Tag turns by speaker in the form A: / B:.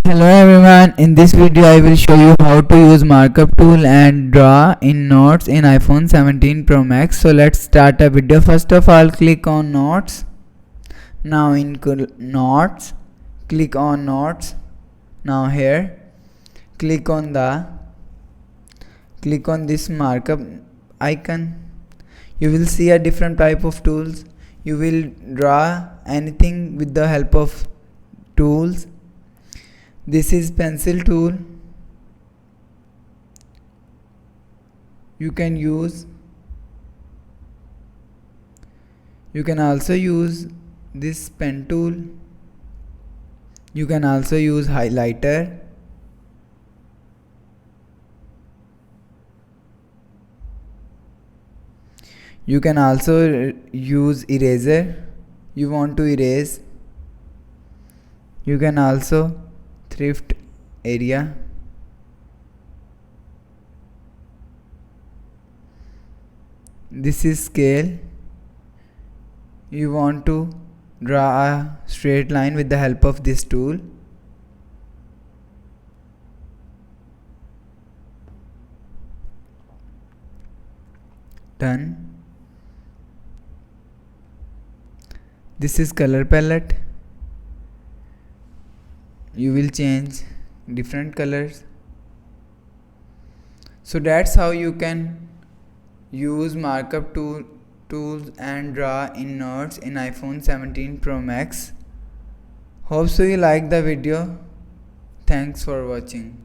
A: Hello everyone, in this video I will show you how to use markup tool and draw in notes in iPhone 17 Pro Max. So let's start a video. First of all, click on notes. Now in notes, click on notes. Now here, click on this markup icon. You will see a different type of tools. You will draw anything with the help of tools. This is pencil tool. You can also use this pen tool. You can also use highlighter. You can also use eraser. You want to erase. You can also thrift area. This is scale. You want to draw a straight line with the help of this tool. Done. This is color palette. You will change different colors. So that's how you can use markup tools and draw in notes in iPhone 17 Pro Max. Hope so you like the video. Thanks for watching.